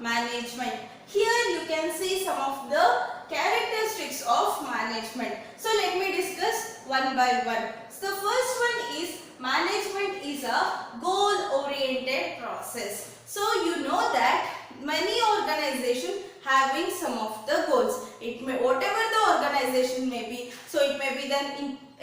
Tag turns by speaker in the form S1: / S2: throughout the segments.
S1: management. Here you can see some of the characteristics of management. So let me discuss one by one. So the first one is management is a goal-oriented process. So you know that many organizations having some of the goals. It may, whatever the organization may be, so it may be then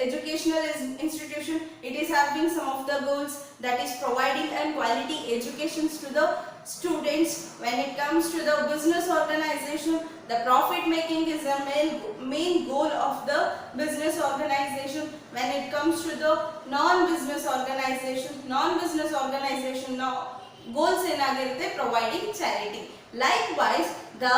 S1: educational institution, it is having some of the goals, that is providing and quality educations to the students. When it comes to the business organization, the profit making is the main goal of the business organization. When it comes to the non-business organization goals ಏನಾಗಿರುತ್ತೆ providing charity. Likewise, the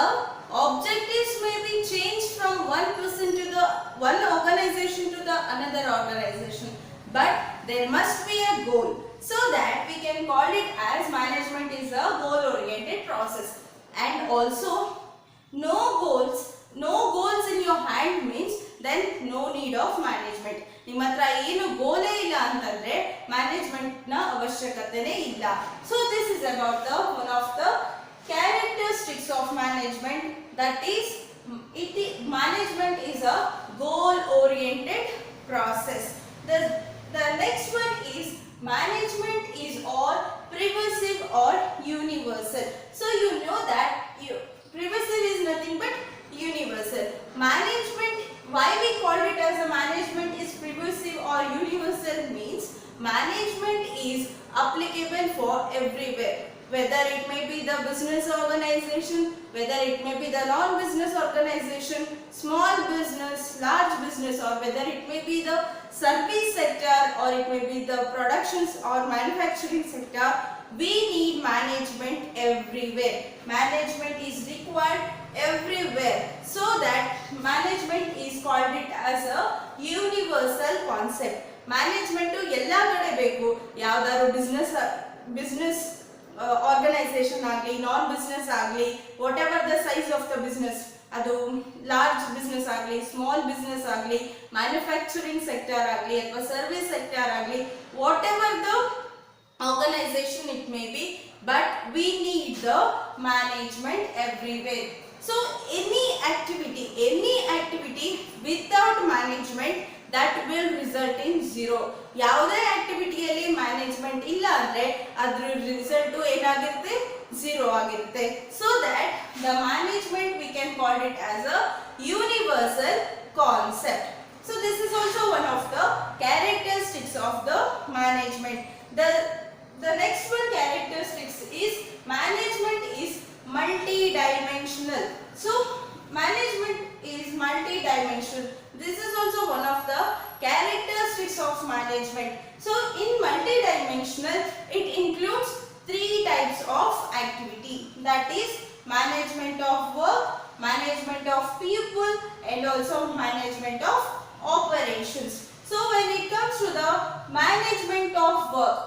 S1: objectives may be changed from one person to the one organization to the another organization, but there must be a goal, so that we can call it as management is a goal oriented process. And also, no goals in your hand means then no need of management. ನಿಮ್ಮ ಹತ್ರ ಏನು ಗೋಲೇ ಇಲ್ಲ ಅಂತಂದ್ರೆ management ನ ಅವಶ್ಯಕತೆನೇ ಇಲ್ಲ. So this is about the one of the characteristics of management, that is management is a goal oriented process. The next one is management is all pervasive or universal. So you know that pervasive is nothing but universal. Management, why we call it as a management is pervasive or universal means management is applicable for everywhere, whether it may be the business organization, whether it may be the non-business organization, small business, large business, or whether it may be the service sector or it may be the productions or manufacturing sector. We need management everywhere. Management is required everywhere, so that management is called it as a universal concept. Management ಎಲ್ಲ ಕಡೆ ಬೇಕು. ಯಾವ್ದಾದ್ರು business organization ಆಗಲಿ, ನಾನ್ business ಆಗಲಿ, what ever the size of the business, ಅದು large business ಆಗಲಿ, small business ಆಗಲಿ, manufacturing sector ಆಗಲಿ ಅಥವಾ ಸರ್ವಿಸ್ ಸೆಕ್ಟರ್ ಆಗಲಿ, what ever the organization it may be, but we need the management everywhere. So any activity without management, that will result in zero. ಯಾವುದೇ ಆಕ್ಟಿವಿಟಿಯಲ್ಲಿ management ಇಲ್ಲ ಅಂದ್ರೆ ಅದರ result ಏನಾಗುತ್ತೆ, zero ಆಗಿರುತ್ತೆ. So that the management we can call it as a universal concept. So this is also one of the characteristics of the management. The next one characteristics is management is multi-dimensional. So management is multi-dimensional. This is also one of the characteristics of management. So in multi-dimensional, it includes three types of activity, that is management of work, management of people, and also management of operations. So when it comes to the management of work,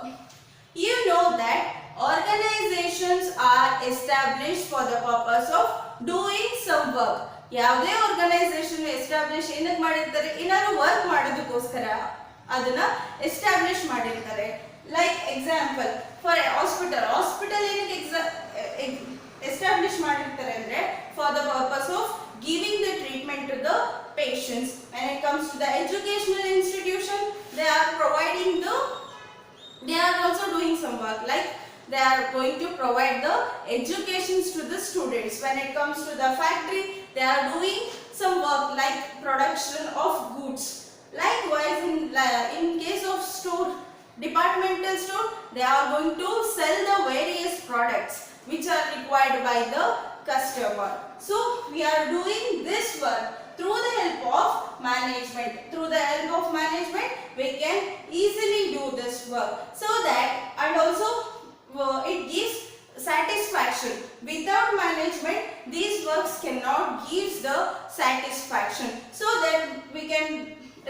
S1: you know that organizations are established for the purpose of doing some work. ಯಾವುದೇ organisation establish ಏನಕ್ಕೆ ಮಾಡಿರ್ತಾರೆ, ಏನಾದ್ರು work ಮಾಡೋದಕ್ಕೋಸ್ಕರ ಅದನ್ನ establish ಮಾಡಿರ್ತಾರೆ. Like example for hospital ಏನಕ್ಕೆ establish ಮಾಡಿರ್ತಾರೆ ಅಂದ್ರೆ for the purpose of giving the treatment to the patients. When it comes to the educational institution, they are also doing some work, like they are going to provide the educations to the students. When it comes to the factory, they are doing some work like production of goods. Likewise, in case of store, departmental store, they are going to sell the various products which are required by the customer. So we are doing this work through the help of management. Through the help of management, we can easily do this work, so that, and also it gives satisfaction. Without management, these works cannot give the satisfaction. So then we can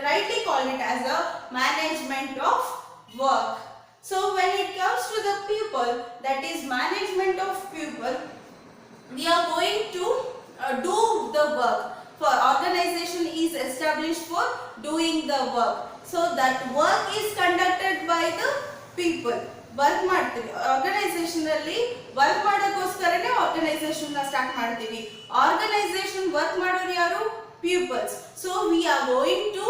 S1: rightly call it as a management of work. So when it comes to the people, that is management of people, we are going to do the work. For organization is established for doing the work. So that work is conducted by the people work ಮಾಡ್ತೀವಿ organisation ಅಲ್ಲಿ work ಮಾಡೋಕ್ಕೋಸ್ಕರನೇ organisation ನ start ಮಾಡ್ತೀವಿ organisation work ಮಾಡೋರು ಯಾರು peoples so we are going to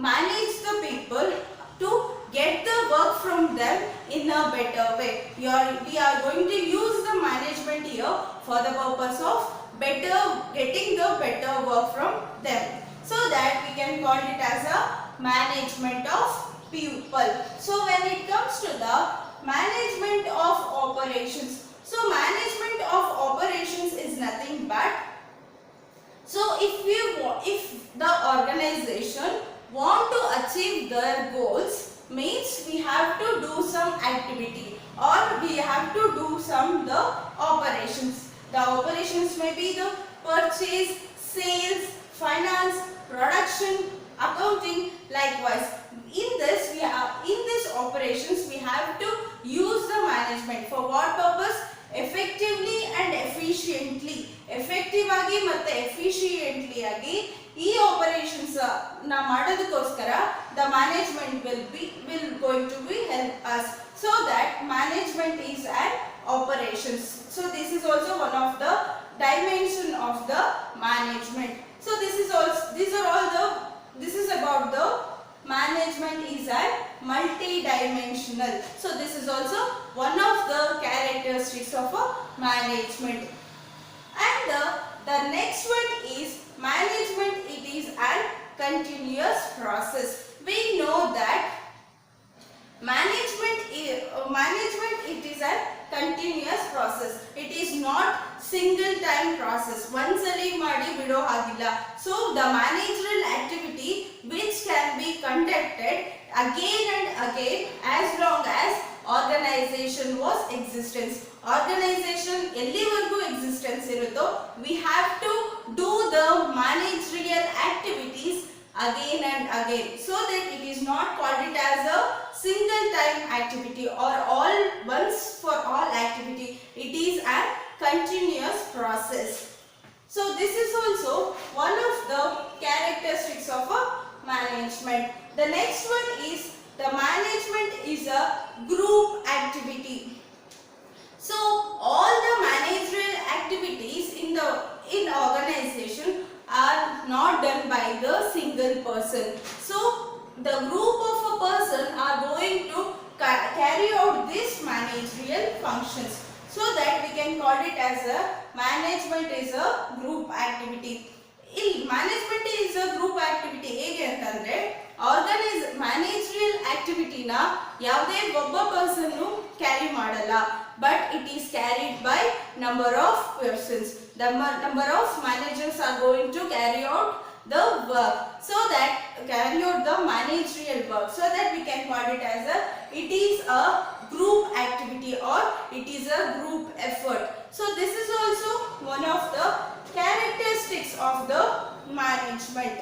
S1: manage the people to get the work from them in a better way we are going to use the management here for the purpose of getting the better work from them so that we can call it as a management of people so when it comes to the management of operations so management of operations is nothing but so if the organization want to achieve their goals means we have to do some activity or we have to do some the operations may be the purchase sales finance production accounting likewise in this operations we have to use the management for what purpose effectively and efficiently effective agi matte efficiently agi ಈ operations ನಾ ಮಾಡೋದಕ್ಕೋಸ್ಕರ the management will going to be help us so that management is an operations so this is also one of the dimension of the management so this is about the management is an multi-dimensional so this is also one of the characteristics of a management and the next one is management it is an continuous process we know that management it is a continuous process it is not single time process once-ali ಮಾಡಿ ಬಿಡೋ ಹಾಗಿಲ್ಲ so the managerial activity which can be conducted again and again as long as organization was existence organization ಎಲ್ಲಿವರೆಗೂ existence ಇರುತ್ತೋ we have to do the managerial activities again and again so that it is not called it as a single time activity or all once for all activity it is a continuous process so this is also one of the characteristics of a management the next one is the management is a group activity so all the managerial activities in organization are not done by the single person so the group of a person are going to carry out this managerial functions so that we can call it as a management is a group activity management is a group activity ಹೇಗೆ ಅಂತಂದ್ರೆ managerial ಆಕ್ಟಿವಿಟಿನ ಯಾವುದೇ ಒಬ್ಬ person carry ಮಾಡಲ್ಲ but it is carried by number of persons the number of managers are going to carry out the work so that carry out the managerial work so that we can call it as it is a group activity or it is a group effort so this is also one of the characteristics of the management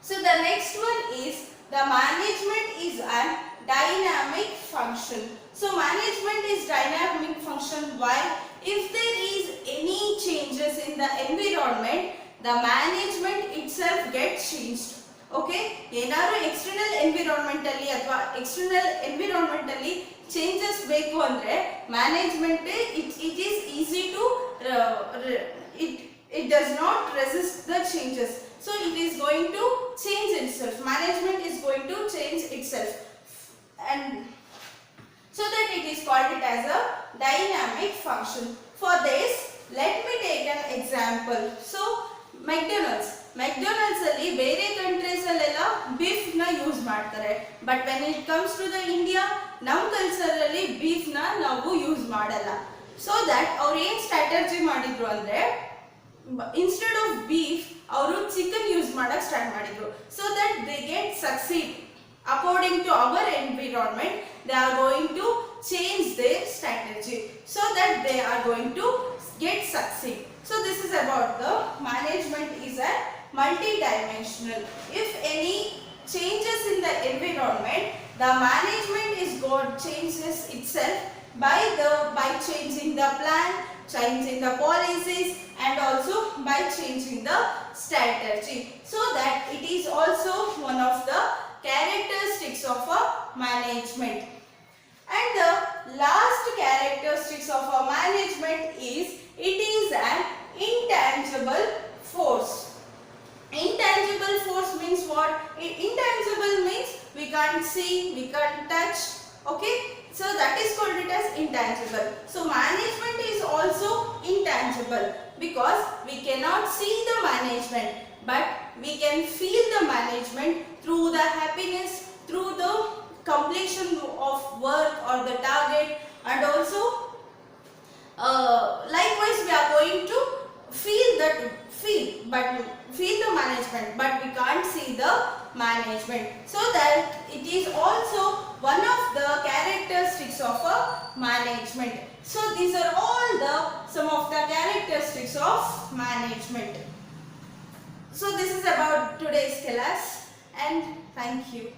S1: so the next one is the management is an dynamic function so management is dynamic function why if there is any changes in the environment the management itself gets changed okay ಏನಾದರೂ external environment ಅಲ್ಲಿ ಅಥವಾ external environment ಅಲ್ಲಿ changes ಬೇಕು ಅಂದ್ರೆ management it is easy to it does not resist the changes so it is going to change itself management is going to change itself and so that it is called it as a dynamic function for this let me take an example so McDonald's ಅಲ್ಲಿ ಬೇರೆ countries ಅಲ್ಲೆಲ್ಲ beef ನ use ಮಾಡ್ತಾರೆ but when it comes to the India ನಮ್ಮ culture ಅಲ್ಲಿ beef ನ ನಾವು use ಮಾಡಲ್ಲ ಸೊ ದಟ್ ಅವ್ರು ಏನ್ ಸ್ಟ್ರಾಟಜಿ ಮಾಡಿದ್ರು ಅಂದ್ರೆ ಇನ್ಸ್ಟೆಡ್ ಆಫ್ ಬೀಫ್ ಅವರು ಚಿಕನ್ ಯೂಸ್ ಮಾಡಕ್ ಸ್ಟಾರ್ಟ್ ಮಾಡಿದ್ರು so that they get succeed according to our environment they are going to change their strategy so that they are going to get succeed so this is about the management is a multi-dimensional if any changes in the environment the management is going changes itself by changing the plan changing the policies and also by changing the strategy so that it is also one of the characteristics of a management And the last characteristics of a management is it is an intangible force. Intangible force means what? Intangible means we can't see, we can't touch. Okay, so that is called it as intangible. So management is also intangible because we cannot see the management, but we can feel the management through the happiness, through the completion of work or the target, and also likewise we are going to feel the management, but we can't see the management. So that it is also one of the characteristics of a management. So these are all some of the characteristics of management. So this is about today's class, and thank you.